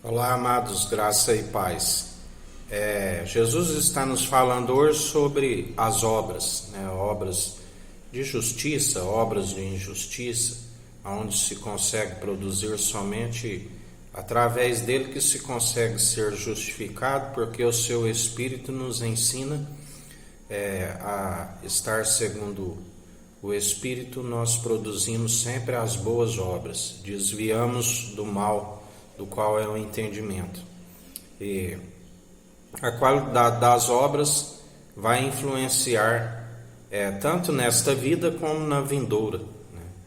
Olá, amados, graça e paz. Jesus está nos falando hoje sobre as obras, obras de justiça, obras de injustiça, onde se consegue produzir somente através dele que se consegue ser justificado, porque o seu Espírito nos ensina a estar segundo o Espírito. Nós produzimos sempre as boas obras, desviamos do mal, do qual é o entendimento. E a qualidade das obras vai influenciar tanto nesta vida como na vindoura,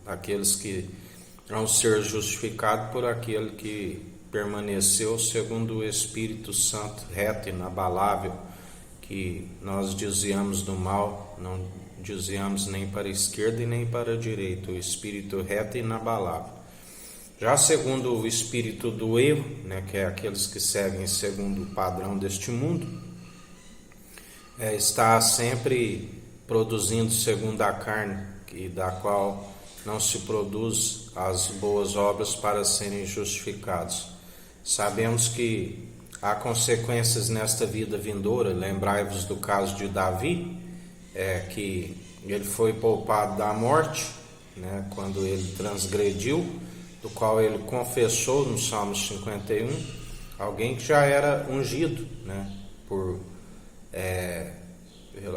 aqueles que vão ser justificados por aquele que permaneceu segundo o Espírito Santo, reto e inabalável, que nós desviamos do mal, não desviamos nem para a esquerda e nem para a direita, o Espírito reto e inabalável. Já segundo o espírito do erro, que é aqueles que seguem segundo o padrão deste mundo, está sempre produzindo segundo a carne, da qual não se produz as boas obras para serem justificados. Sabemos que há consequências nesta vida vindoura. Lembrai-vos do caso de Davi, que ele foi poupado da morte, quando ele transgrediu, do qual ele confessou no Salmo 51, alguém que já era ungido,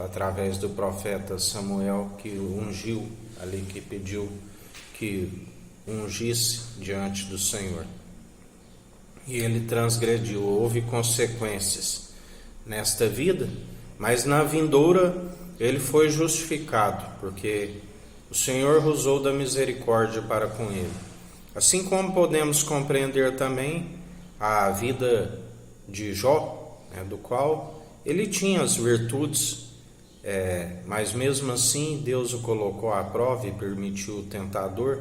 através do profeta Samuel, que ungiu ali, que pediu que ungisse diante do Senhor. E ele transgrediu. Houve consequências nesta vida, mas na vindoura ele foi justificado, porque o Senhor usou da misericórdia para com ele. Assim como podemos compreender também a vida de Jó, do qual ele tinha as virtudes, mas mesmo assim Deus o colocou à prova e permitiu o tentador.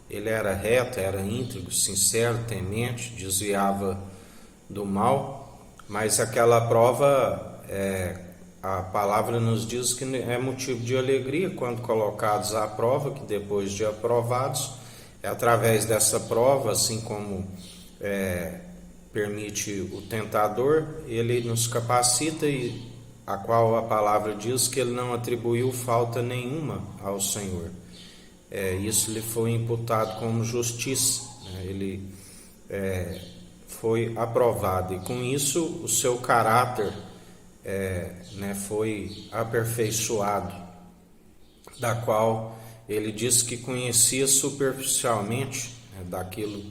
Ele era reto, era íntegro, sincero, temente, desviava do mal, mas aquela prova, a palavra nos diz que é motivo de alegria quando colocados à prova, que depois de aprovados, através dessa prova, assim como permite o tentador, ele nos capacita, e a qual a palavra diz que ele não atribuiu falta nenhuma ao Senhor. Isso lhe foi imputado como justiça, ele foi aprovado, e com isso o seu caráter foi aperfeiçoado, da qual ele diz que conhecia superficialmente, daquilo,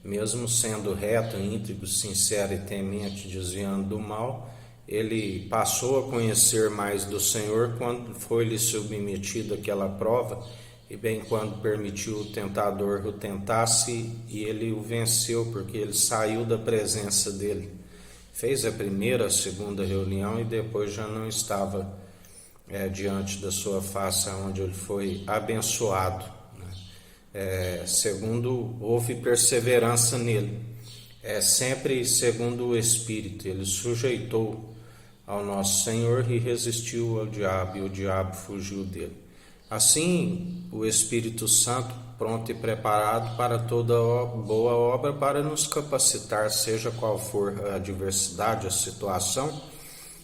mesmo sendo reto, íntegro, sincero e temente, desviando do mal. Ele passou a conhecer mais do Senhor quando foi-lhe submetido àquela prova, e bem quando permitiu o tentador o tentasse, e ele o venceu, porque ele saiu da presença dele. Fez a primeira, a segunda reunião, e depois já não estava diante da sua face, onde ele foi abençoado, segundo houve perseverança nele, sempre segundo o Espírito. Ele sujeitou ao nosso Senhor e resistiu ao diabo, e o diabo fugiu dele. Assim, o Espírito Santo, pronto e preparado para toda boa obra, para nos capacitar, seja qual for a adversidade, a situação,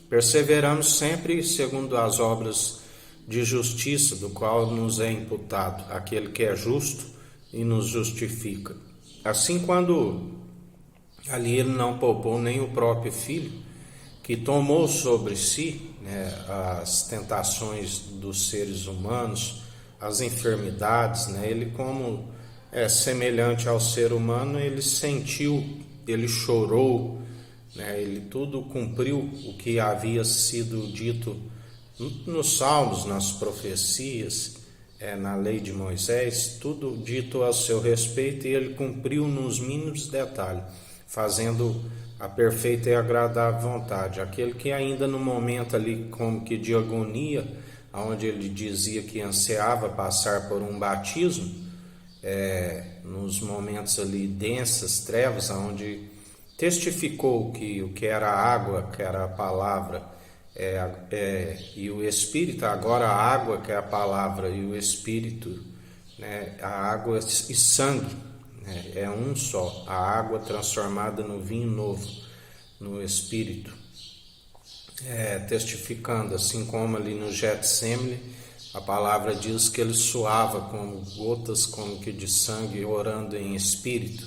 perseveramos sempre segundo as obras de justiça, do qual nos é imputado, aquele que é justo e nos justifica. Assim, quando ali ele não poupou nem o próprio Filho, que tomou sobre si as tentações dos seres humanos, as enfermidades, ele, como semelhante ao ser humano, ele sentiu, ele chorou, ele tudo cumpriu o que havia sido dito nos Salmos, nas profecias, na lei de Moisés, tudo dito a seu respeito, e ele cumpriu nos mínimos detalhes, fazendo a perfeita e agradável vontade. Aquele que ainda no momento ali como que de agonia, onde ele dizia que ansiava passar por um batismo, nos momentos ali densas trevas, onde testificou que o que era a água, que era a palavra, e o Espírito, agora a água, que é a palavra, e o Espírito, a água e sangue, né? É um só, a água transformada no vinho novo, no Espírito. Testificando, assim como ali no Getsemane, a palavra diz que ele suava como gotas como que de sangue, orando em espírito,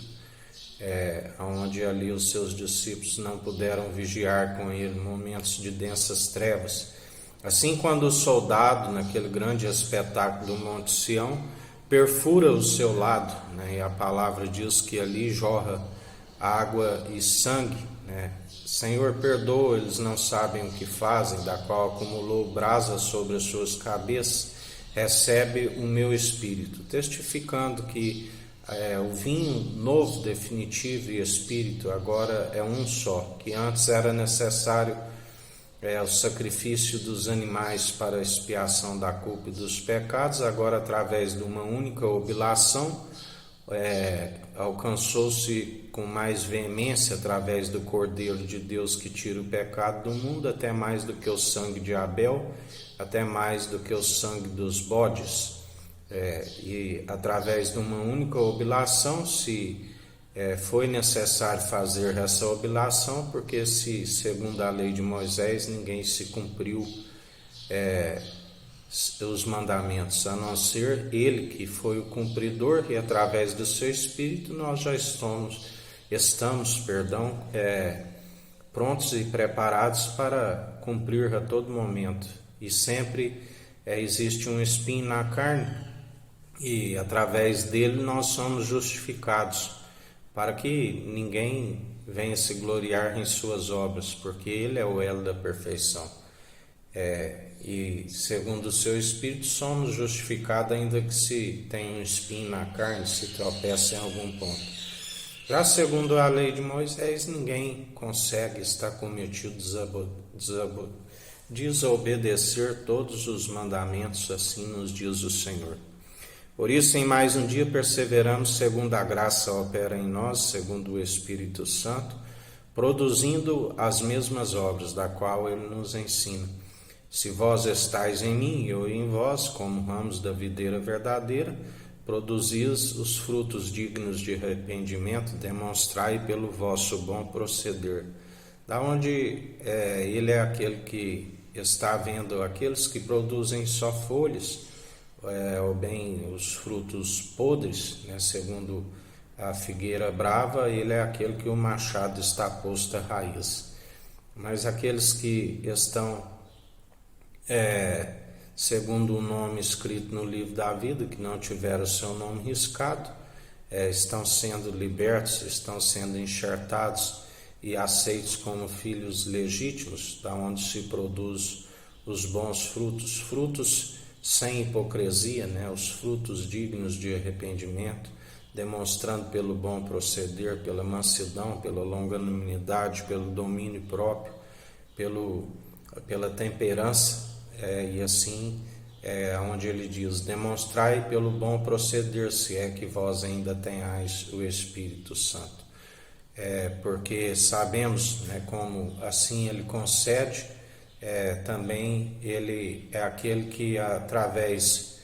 onde ali os seus discípulos não puderam vigiar com ele, momentos de densas trevas. Assim, quando o soldado, naquele grande espetáculo do Monte Sião, perfura o seu lado, né, e a palavra diz que ali jorra água e sangue, né? Senhor, perdoa, eles não sabem o que fazem, da qual acumulou brasa sobre as suas cabeças, recebe o meu espírito, testificando que o vinho novo, definitivo e espírito agora é um só, que antes era necessário o sacrifício dos animais para a expiação da culpa e dos pecados, agora através de uma única oblação, alcançou-se com mais veemência através do Cordeiro de Deus que tira o pecado do mundo, até mais do que o sangue de Abel, até mais do que o sangue dos bodes. E através de uma única oblação foi necessário fazer essa oblação, porque se, segundo a lei de Moisés, ninguém se cumpriu os mandamentos, a não ser ele que foi o cumpridor, e através do seu Espírito nós já estamos prontos e preparados para cumprir a todo momento. E sempre existe um espinho na carne, e através dele nós somos justificados, para que ninguém venha se gloriar em suas obras, porque ele é o elo da perfeição. E segundo o seu Espírito somos justificados, ainda que se tenha um espinho na carne, se tropeça em algum ponto. Já segundo a lei de Moisés, ninguém consegue estar cometido desobedecer todos os mandamentos, assim nos diz o Senhor. Por isso, em mais um dia perseveramos, segundo a graça opera em nós, segundo o Espírito Santo, produzindo as mesmas obras, da qual ele nos ensina. Se vós estáis em mim e eu em vós, como ramos da videira verdadeira, produzis os frutos dignos de arrependimento, demonstrai pelo vosso bom proceder. Da onde ele é aquele que está vendo aqueles que produzem só folhas, ou bem os frutos podres, né? Segundo a figueira brava, ele é aquele que o machado está posto à raiz. Mas aqueles que estão segundo o nome escrito no livro da vida, que não tiveram o seu nome riscado, estão sendo libertos, estão sendo enxertados e aceitos como filhos legítimos, da onde se produz os bons frutos, frutos sem hipocrisia, né? Os frutos dignos de arrependimento, demonstrando pelo bom proceder, pela mansidão, pela longanimidade, pelo domínio próprio, pela temperança, e assim onde ele diz: demonstrai pelo bom proceder, se é que vós ainda tenhais o Espírito Santo. Porque sabemos, né, como assim ele concede, também ele é aquele que através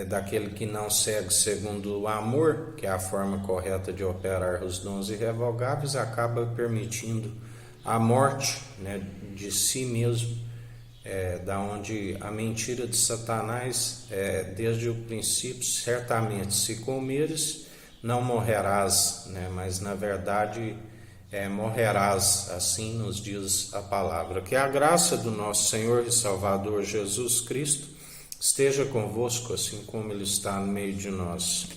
daquele que não segue segundo o amor, que é a forma correta de operar os dons irrevogáveis, acaba permitindo a morte, né, de si mesmo, da onde a mentira de Satanás, desde o princípio, certamente se comeres, não morrerás, né, mas na verdade morrerás, assim nos diz a palavra. Que a graça do nosso Senhor e Salvador Jesus Cristo esteja convosco, assim como ele está no meio de nós.